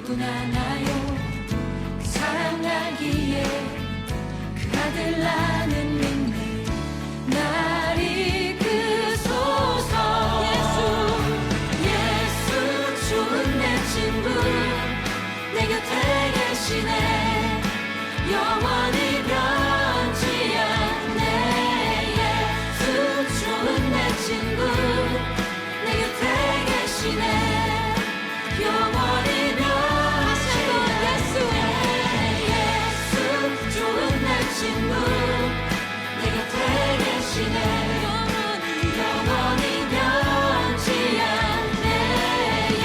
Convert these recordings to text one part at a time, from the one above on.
뿐 하나요. 그 사랑 알기에 그 아들 나는 믿네. 날 이끄소서. 예수 좋은 내 친구 내 곁에 계시네. 영원히 변치 않네. 예수 좋은 내 친구 내 곁에 계시네. 영원히 변치 않네. 예수 좋은 내 친구 내 곁에 계시네. 영원히 변치 않네.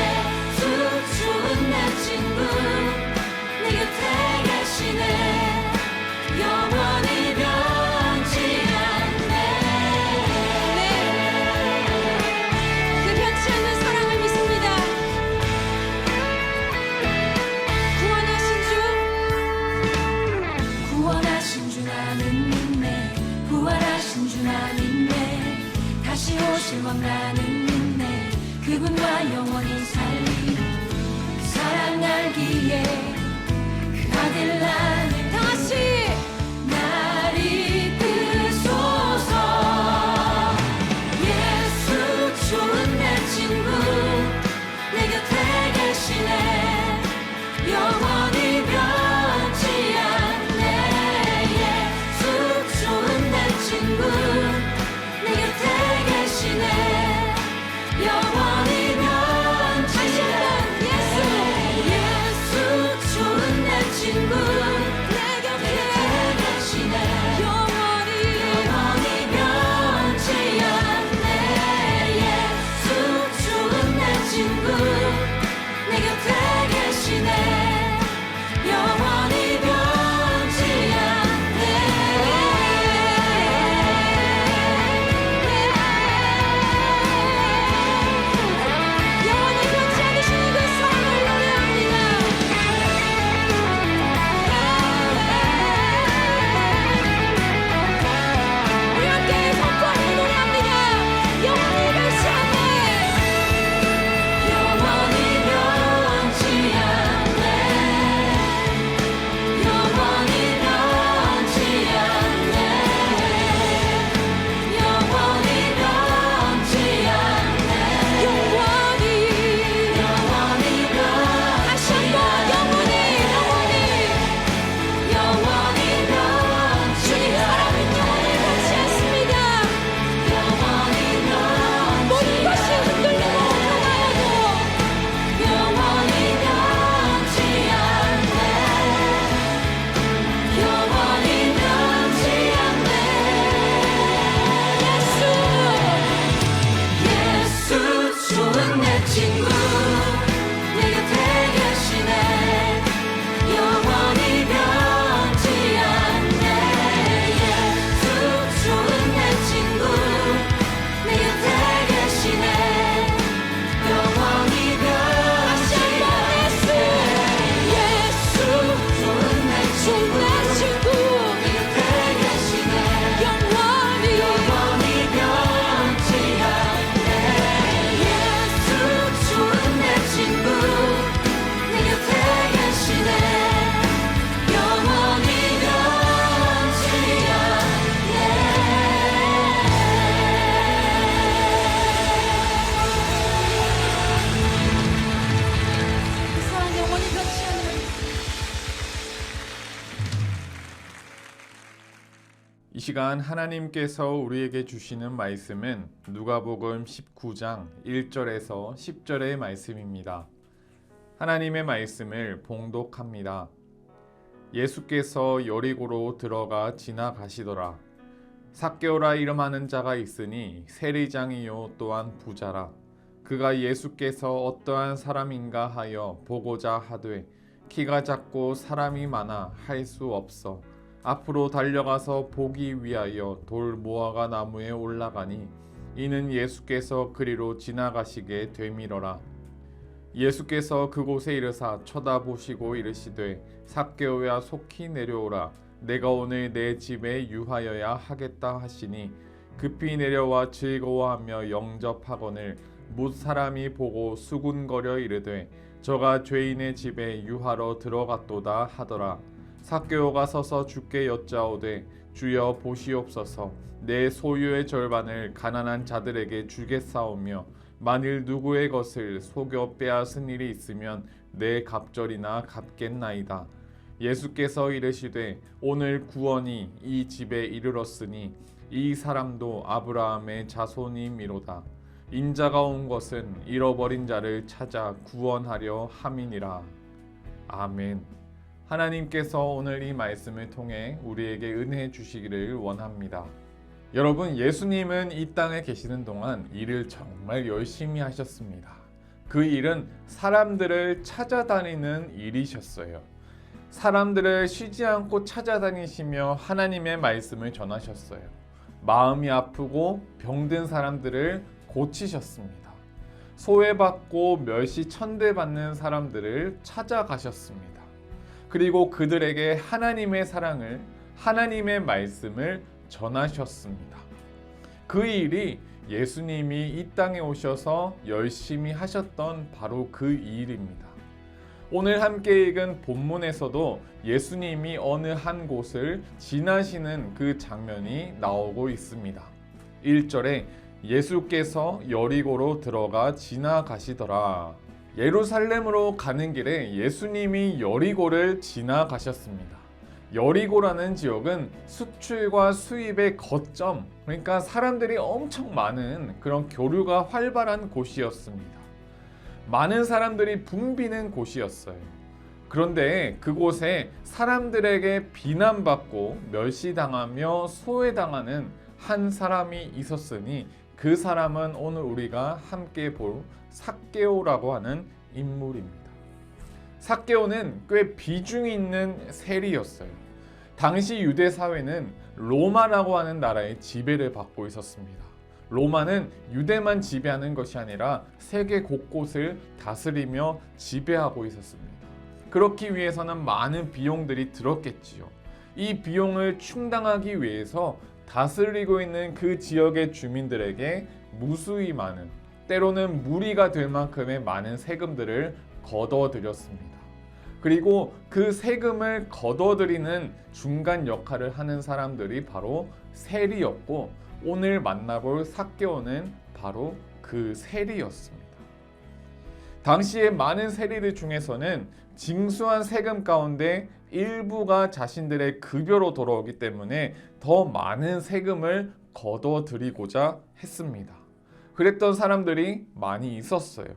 예수 좋은 내 친구 내 곁에 계시네. 영원히 변치 않네. 그 변치 않는 사랑을 믿습니다. 구원하신 주 나는 믿네. 부활하신 주 나는 믿네. 다시 오실 왕 나는 믿네. 그분과 영원히 살리는 그 사랑 알기에 그 아들 나는 다시 날 이끄소서. 예수 좋은 내 친구 내 곁에 계시네. 영원히 변치 않네. 예수 좋은 내 친구 내 곁에 계시네. 영원히 변치 않네. 예수 좋은 내 친구 내 곁에 계시네. 영원히 변치 않네. 예수 좋은 내 친구 내 곁에 계시네. 영원히 변치 않네. 영원히 변치 않으시는 그 사랑을 노래합니다. 우리 함께 선포하며 노래합니다. 영원히 변치 않네. 영원히 변치 않네. 영원히 변치 않네. 영원히 변치 않네. 영원히 다시 한번 영원히 변치 않네. 영원히 변치 않습니다. 영원히 모든 것이 흔들리고 변하여도 영원히 변치 않네. 영원히 변치 않네. 예수 좋은 내 친구 내 곁에 계시네. 영원히 변치 않네. 예수 좋은 내 친구 내 곁에 계시네. 영원히 변치 않네. 예수 좋은 내 친구 내 곁에 계시네. 영원히 변치 않네. 예수 좋은 내 친구 내 곁에 계시네. 영원히 변치 않네. 그 사랑 영원히 변치 않는 이 시간 하나님께서 우리에게 주시는 말씀은 누가복음 19장 1절에서 10절의 말씀입니다. 하나님의 말씀을 봉독합니다. 예수께서 여리고로 들어가 지나가시더라. 삭개오라 이름하는 자가 있으니 세리장이요 또한 부자라. 그가 예수께서 어떠한 사람인가 하여 보고자 하되 키가 작고 사람이 많아 할 수 없어 앞으로 달려가서 보기 위하여 돌 무화과 나무에 올라가니 이는 예수께서 그리로 지나가시게 되밀어라. 예수께서 그곳에 이르사 쳐다보시고 이르시되 삭개오야 속히 내려오라. 내가 오늘 내 집에 유하여야 하겠다 하시니 급히 내려와 즐거워하며 영접하거늘 못 사람이 보고 수군거려 이르되 저가 죄인의 집에 유하러 들어갔도다 하더라. 삭개오가 서서 주께 여짜오되 주여 보시옵소서 내 소유의 절반을 가난한 자들에게 주겠사오며 만일 누구의 것을 속여 빼앗은 일이 있으면 내 갑절이나 갚겠나이다. 예수께서 이르시되 오늘 구원이 이 집에 이르렀으니 이 사람도 아브라함의 자손이미로다. 인자가 온 것은 잃어버린 자를 찾아 구원하려 함이니라. 아멘. 하나님께서 오늘 이 말씀을 통해 우리에게 은혜 주시기를 원합니다. 여러분, 예수님은 이 땅에 계시는 동안 일을 정말 열심히 하셨습니다. 그 일은 사람들을 찾아다니는 일이셨어요. 사람들을 쉬지 않고 찾아다니시며 하나님의 말씀을 전하셨어요. 마음이 아프고 병든 사람들을 고치셨습니다. 소외받고 멸시 천대받는 사람들을 찾아가셨습니다. 그리고 그들에게 하나님의 사랑을, 하나님의 말씀을 전하셨습니다. 그 일이 예수님이 이 땅에 오셔서 열심히 하셨던 바로 그 일입니다. 오늘 함께 읽은 본문에서도 예수님이 어느 한 곳을 지나시는 그 장면이 나오고 있습니다. 1절에 예수께서 여리고로 들어가 지나가시더라. 예루살렘으로 가는 길에 예수님이 여리고를 지나가셨습니다. 여리고라는 지역은 수출과 수입의 거점, 그러니까 사람들이 엄청 많은 그런 교류가 활발한 곳이었습니다. 많은 사람들이 붐비는 곳이었어요. 그런데 그곳에 사람들에게 비난받고 멸시당하며 소외당하는 한 사람이 있었으니 그 사람은 오늘 우리가 함께 볼 삭개오라고 하는 인물입니다. 삭개오는 꽤 비중이 있는 세리였어요. 당시 유대 사회는 로마라고 하는 나라의 지배를 받고 있었습니다. 로마는 유대만 지배하는 것이 아니라 세계 곳곳을 다스리며 지배하고 있었습니다. 그렇기 위해서는 많은 비용들이 들었겠지요. 이 비용을 충당하기 위해서 다스리고 있는 그 지역의 주민들에게 무수히 많은, 때로는 무리가 될 만큼의 많은 세금들을 거둬들였습니다. 그리고 그 세금을 거둬들이는 중간 역할을 하는 사람들이 바로 세리였고, 오늘 만나볼 삭개오는 바로 그 세리였습니다. 당시에 많은 세리들 중에서는 징수한 세금 가운데 일부가 자신들의 급여로 돌아오기 때문에 더 많은 세금을 거둬들이고자 했습니다. 그랬던 사람들이 많이 있었어요.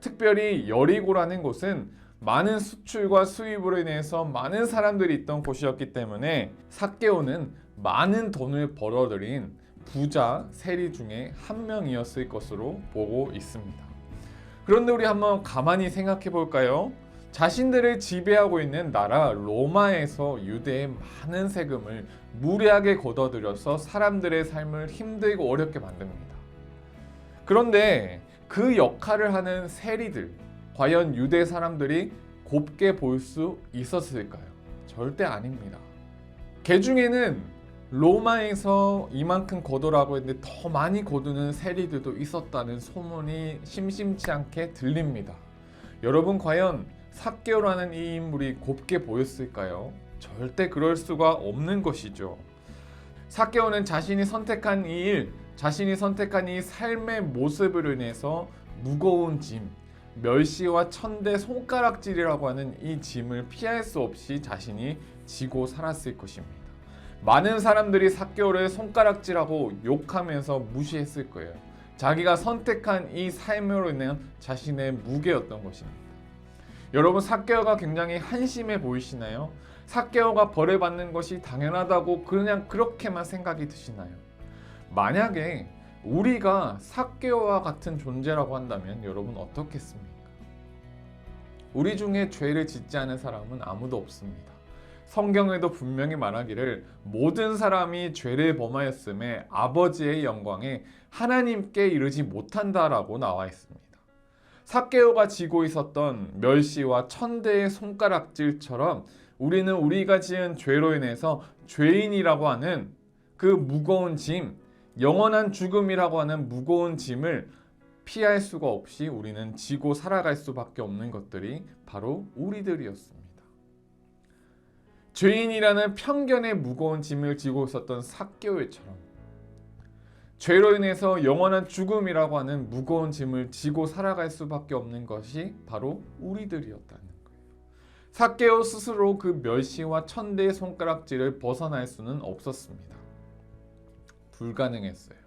특별히 여리고라는 곳은 많은 수출과 수입으로 인해서 많은 사람들이 있던 곳이었기 때문에 삭개오는 많은 돈을 벌어들인 부자 세리 중에 한 명이었을 것으로 보고 있습니다. 그런데 우리 한번 가만히 생각해 볼까요? 자신들을 지배하고 있는 나라 로마에서 유대의 많은 세금을 무리하게 거둬들여서 사람들의 삶을 힘들고 어렵게 만듭니다. 그런데 그 역할을 하는 세리들, 과연 유대 사람들이 곱게 볼 수 있었을까요? 절대 아닙니다. 개 중에는 로마에서 이만큼 거두라고 했는데 더 많이 거두는 세리들도 있었다는 소문이 심심치 않게 들립니다. 여러분, 과연 삭개오라는 이 인물이 곱게 보였을까요? 절대 그럴 수가 없는 것이죠. 삭개오는 자신이 선택한 이 일, 자신이 선택한 이 삶의 모습으로 인해서 무거운 짐, 멸시와 천대 손가락질이라고 하는 이 짐을 피할 수 없이 자신이 지고 살았을 것입니다. 많은 사람들이 삭개오를 손가락질하고 욕하면서 무시했을 거예요. 자기가 선택한 이 삶으로 인한 자신의 무게였던 것입니다. 여러분, 삭개오가 굉장히 한심해 보이시나요? 삭개오가 벌을 받는 것이 당연하다고 그냥 그렇게만 생각이 드시나요? 만약에 우리가 삭개오와 같은 존재라고 한다면 여러분 어떻겠습니까? 우리 중에 죄를 짓지 않은 사람은 아무도 없습니다. 성경에도 분명히 말하기를 모든 사람이 죄를 범하였음에 아버지의 영광에 하나님께 이르지 못한다라고 나와 있습니다. 삭개오가 지고 있었던 멸시와 천대의 손가락질처럼 우리는 우리가 지은 죄로 인해서 죄인이라고 하는 그 무거운 짐, 영원한 죽음이라고 하는 무거운 짐을 피할 수가 없이 우리는 지고 살아갈 수밖에 없는 것들이 바로 우리들이었습니다. 죄인이라는 편견의 무거운 짐을 지고 있었던 삭개오처럼 죄로 인해서 영원한 죽음이라고 하는 무거운 짐을 지고 살아갈 수밖에 없는 것이 바로 우리들이었다는 거예요. 삭개오 스스로 그 멸시와 천대의 손가락질을 벗어날 수는 없었습니다. 불가능했어요.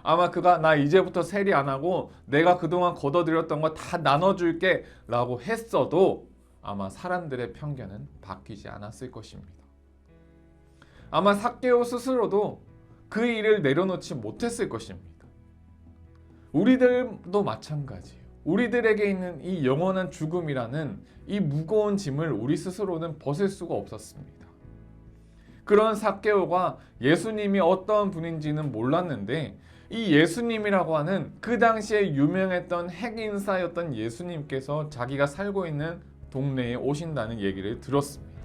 아마 그가 나 이제부터 세리 안 하고 내가 그동안 걷어들였던 거 다 나눠줄게 라고 했어도 아마 사람들의 편견은 바뀌지 않았을 것입니다. 아마 삭개오 스스로도 그 일을 내려놓지 못했을 것입니다. 우리들도 마찬가지예요. 우리들에게 있는 이 영원한 죽음이라는 이 무거운 짐을 우리 스스로는 벗을 수가 없었습니다. 그런 삭개오가 예수님이 어떤 분인지는 몰랐는데 이 예수님이라고 하는 그 당시에 유명했던 핵인사였던 예수님께서 자기가 살고 있는 동네에 오신다는 얘기를 들었습니다.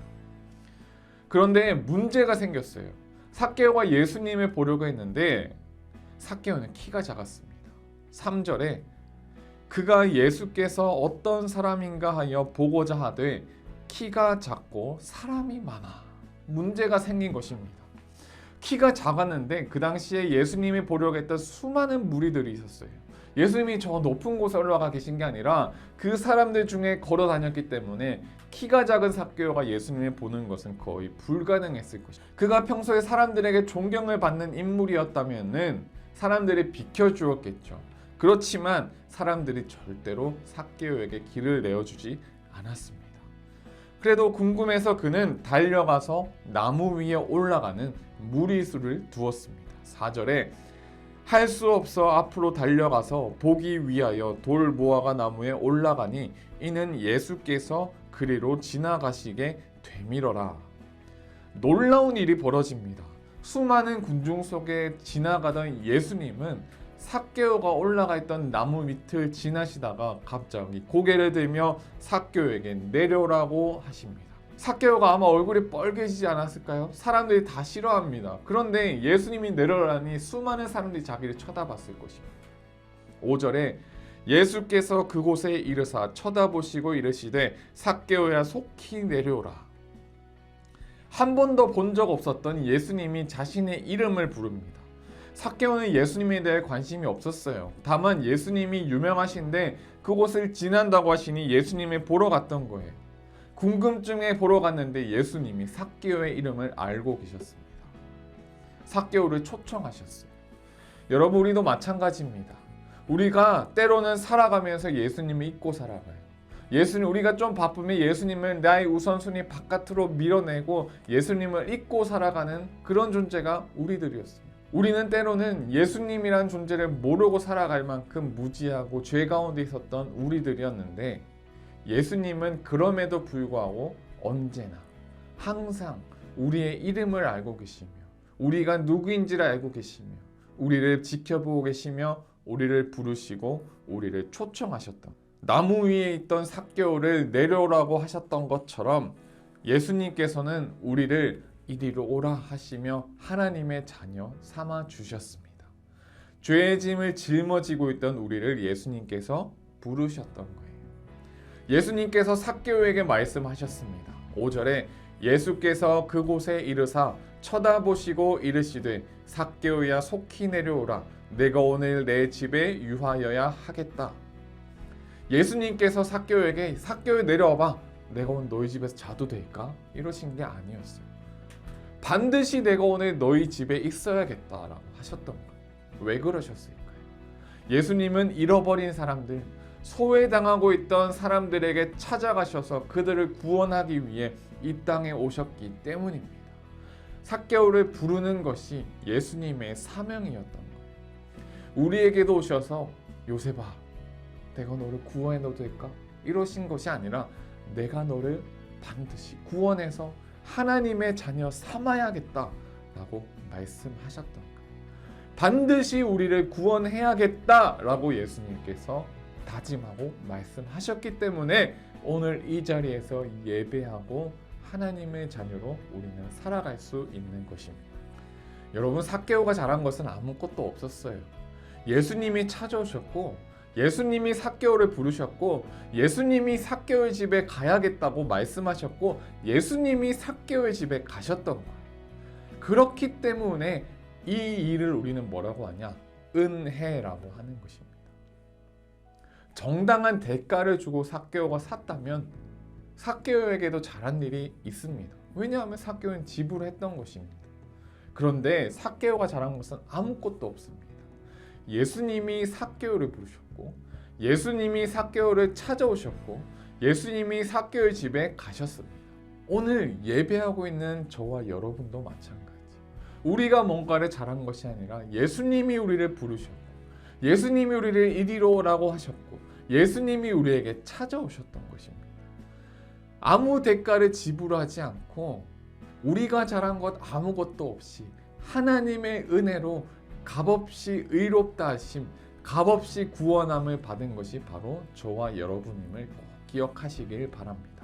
그런데 문제가 생겼어요. 삭개오가 예수님을 보려고 했는데 삭개오는 키가 작았습니다. 3절에 그가 예수께서 어떤 사람인가 하여 보고자 하되 키가 작고 사람이 많아. 문제가 생긴 것입니다. 키가 작았는데 그 당시에 예수님이 보려고 했던 수많은 무리들이 있었어요. 예수님이 저 높은 곳에 올라가 계신 게 아니라 그 사람들 중에 걸어 다녔기 때문에 키가 작은 삭개오가 예수님을 보는 것은 거의 불가능했을 것입니다. 그가 평소에 사람들에게 존경을 받는 인물이었다면 사람들이 비켜주었겠죠. 그렇지만 사람들이 절대로 삭개오에게 길을 내어주지 않았습니다. 그래도 궁금해서 그는 달려가서 나무 위에 올라가는 무리수를 두었습니다. 4절에 할 수 없어 앞으로 달려가서 보기 위하여 돌 모아가 나무에 올라가니 이는 예수께서 그리로 지나가시게 되밀어라. 놀라운 일이 벌어집니다. 수많은 군중 속에 지나가던 예수님은 삭개오가 올라가 있던 나무 밑을 지나시다가 갑자기 고개를 들며 삭개오에게 내려라고 하십니다. 삭개오가 아마 얼굴이 뻘개지지 않았을까요? 사람들이 다 싫어합니다. 그런데 예수님이 내려라니 수많은 사람들이 자기를 쳐다봤을 것입니다. 5절에 예수께서 그곳에 이르사 쳐다보시고 이르시되 삭개오야 속히 내려오라. 한 번도 본 적 없었던 예수님이 자신의 이름을 부릅니다. 삭개오는 예수님에 대해 관심이 없었어요. 다만 예수님이 유명하신데 그곳을 지난다고 하시니 예수님을 보러 갔던 거예요. 궁금증에 보러 갔는데 예수님이 삭개오의 이름을 알고 계셨습니다. 삭개오를 초청하셨어요. 여러분, 우리도 마찬가지입니다. 우리가 때로는 살아가면서 예수님을 잊고 살아가요. 우리가 좀 바쁘면 예수님을 나의 우선순위 바깥으로 밀어내고 예수님을 잊고 살아가는 그런 존재가 우리들이었습니다. 우리는 때로는 예수님이란 존재를 모르고 살아갈 만큼 무지하고 죄 가운데 있었던 우리들이었는데 예수님은 그럼에도 불구하고 언제나 항상 우리의 이름을 알고 계시며 우리가 누구인지를 알고 계시며 우리를 지켜보고 계시며 우리를 부르시고 우리를 초청하셨던, 나무 위에 있던 삭개오를 내려오라고 하셨던 것처럼 예수님께서는 우리를 이리로 오라 하시며 하나님의 자녀 삼아 주셨습니다. 죄의 짐을 짊어지고 있던 우리를 예수님께서 부르셨던 거예요. 예수님께서 삭개오에게 말씀하셨습니다. 5절에 예수께서 그곳에 이르사 쳐다보시고 이르시되 삭개오야 속히 내려오라. 내가 오늘 내 집에 유하여야 하겠다. 예수님께서 삭개오에게 삭개오 내려와봐. 내가 오늘 너희 집에서 자도 될까? 이러신 게 아니었어요. 반드시 내가 오늘 너희 집에 있어야겠다라고 하셨던 거예요. 왜 그러셨을까요? 예수님은 잃어버린 사람들, 소외당하고 있던 사람들에게 찾아가셔서 그들을 구원하기 위해 이 땅에 오셨기 때문입니다. 삭개오를 부르는 것이 예수님의 사명이었던 거예요. 우리에게도 오셔서 요셉아, 내가 너를 구원해도 될까? 이러신 것이 아니라 내가 너를 반드시 구원해서 하나님의 자녀 삼아야겠다라고 말씀하셨던 거예요. 반드시 우리를 구원해야겠다라고 예수님께서 다짐하고 말씀하셨기 때문에 오늘 이 자리에서 예배하고 하나님의 자녀로 우리는 살아갈 수 있는 것입니다. 여러분, 삭개오가 잘한 것은 아무것도 없었어요. 예수님이 찾아오셨고 예수님이 삭개오를 부르셨고 예수님이 삭개오의 집에 가야겠다고 말씀하셨고 예수님이 삭개오의 집에 가셨던 거예요. 그렇기 때문에 이 일을 우리는 뭐라고 하냐? 은혜라고 하는 것입니다. 정당한 대가를 주고 삭개오가 샀다면 삭개오에게도 잘한 일이 있습니다. 왜냐하면 삭개오는 지불했던 것입니다. 그런데 삭개오가 잘한 것은 아무것도 없습니다. 예수님이 삭개오를 부르셨고 예수님이 삭개오를 찾아오셨고 예수님이 삭개오의 집에 가셨습니다. 오늘 예배하고 있는 저와 여러분도 마찬가지. 우리가 뭔가를 잘한 것이 아니라 예수님이 우리를 부르셨고 예수님이 우리를 이리로 오라고 하셨고 예수님이 우리에게 찾아오셨던 것입니다. 아무 대가를 지불하지 않고 우리가 잘한 것 아무것도 없이 하나님의 은혜로 값없이 의롭다 하심, 값없이 구원함을 받은 것이 바로 저와 여러분임을 꼭 기억하시길 바랍니다.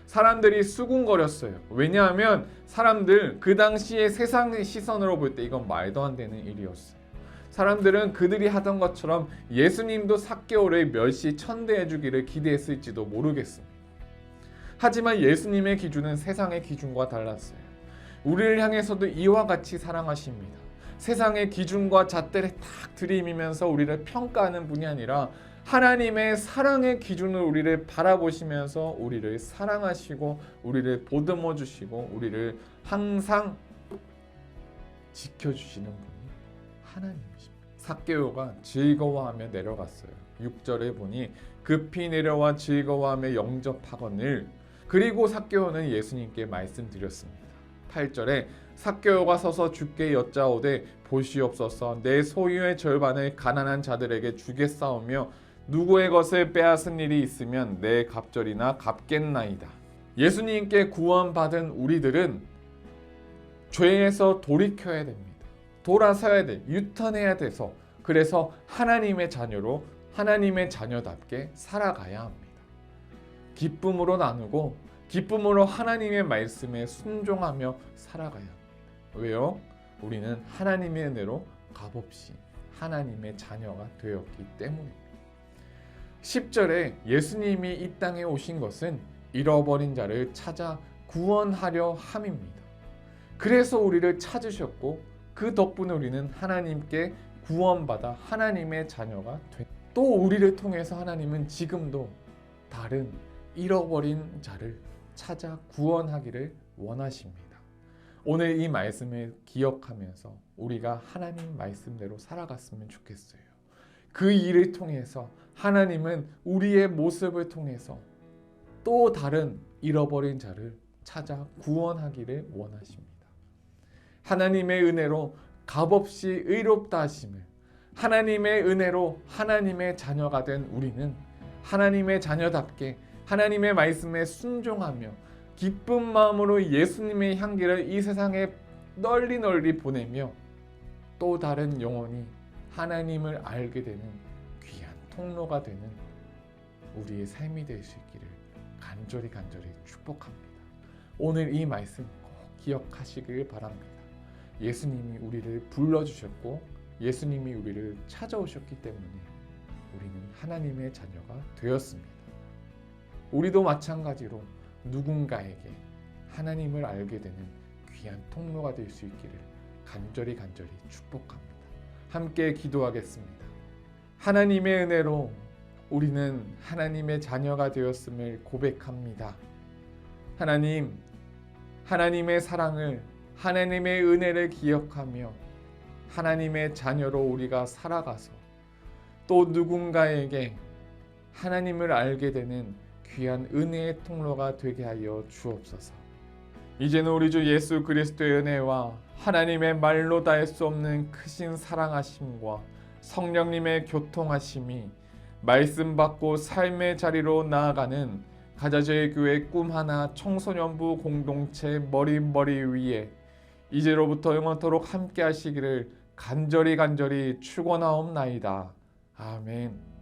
사람들이 수군거렸어요. 왜냐하면 사람들 그 당시에 세상의 시선으로 볼 때 이건 말도 안 되는 일이었어요. 사람들은 그들이 하던 것처럼 예수님도 삭개오를 멸시 천대해 주기를 기대했을지도 모르겠습니다. 하지만 예수님의 기준은 세상의 기준과 달랐어요. 우리를 향해서도 이와 같이 사랑하십니다. 세상의 기준과 잣대를 탁 들이미면서 우리를 평가하는 분이 아니라 하나님의 사랑의 기준으로 우리를 바라보시면서 우리를 사랑하시고 우리를 보듬어 주시고 우리를 항상 지켜주시는 분이 하나님이십니다. 삭개오가 즐거워하며 내려갔어요. 6절에 보니 급히 내려와 즐거워하며 영접하거늘. 그리고 삭개오는 예수님께 말씀드렸습니다. 8절에 삭개오가 서서 주께 여짜오되 보시옵소서 내 소유의 절반을 가난한 자들에게 주겠사오며 누구의 것을 빼앗은 일이 있으면 내 갑절이나 갚겠나이다. 예수님께 구원받은 우리들은 죄에서 돌이켜야 됩니다. 돌아서야 돼. 유턴해야 돼서 그래서 하나님의 자녀로 하나님의 자녀답게 살아가야 합니다. 기쁨으로 나누고 기쁨으로 하나님의 말씀에 순종하며 살아가야 합니다. 왜요? 우리는 하나님의 은혜로 값없이 하나님의 자녀가 되었기 때문입니다. 10절에 예수님이 이 땅에 오신 것은 잃어버린 자를 찾아 구원하려 함입니다. 그래서 우리를 찾으셨고 그 덕분에 우리는 하나님께 구원받아 하나님의 자녀가 또 우리를 통해서 하나님은 지금도 다른 잃어버린 자를 찾아 구원하기를 원하십니다. 오늘 이 말씀을 기억하면서 우리가 하나님 말씀대로 살아갔으면 좋겠어요. 그 일을 통해서 하나님은 우리의 모습을 통해서 또 다른 잃어버린 자를 찾아 구원하기를 원하십니다. 하나님의 은혜로 값없이 의롭다 하심을 하나님의 은혜로 하나님의 자녀가 된 우리는 하나님의 자녀답게 하나님의 말씀에 순종하며 기쁜 마음으로 예수님의 향기를 이 세상에 널리 보내며 또 다른 영혼이 하나님을 알게 되는 귀한 통로가 되는 우리의 삶이 될 수 있기를 간절히 축복합니다. 오늘 이 말씀 꼭 기억하시길 바랍니다. 예수님이 우리를 불러주셨고 예수님이 우리를 찾아오셨기 때문에 우리는 하나님의 자녀가 되었습니다. 우리도 마찬가지로 누군가에게 하나님을 알게 되는 귀한 통로가 될 수 있기를 간절히 축복합니다. 함께 기도하겠습니다. 하나님의 은혜로 우리는 하나님의 자녀가 되었음을 고백합니다. 하나님, 하나님의 사랑을 하나님의 은혜를 기억하며 하나님의 자녀로 우리가 살아가서 또 누군가에게 하나님을 알게 되는 귀한 은혜의 통로가 되게 하여 주옵소서. 이제는 우리 주 예수 그리스도의 은혜와 하나님의 말로 다 할 수 없는 크신 사랑하심과 성령님의 교통하심이 말씀 받고 삶의 자리로 나아가는 가자저의 교회 꿈 하나 청소년부 공동체 머리 위에 이제로부터 영원토록 함께 하시기를 간절히 축원하옵나이다. 아멘.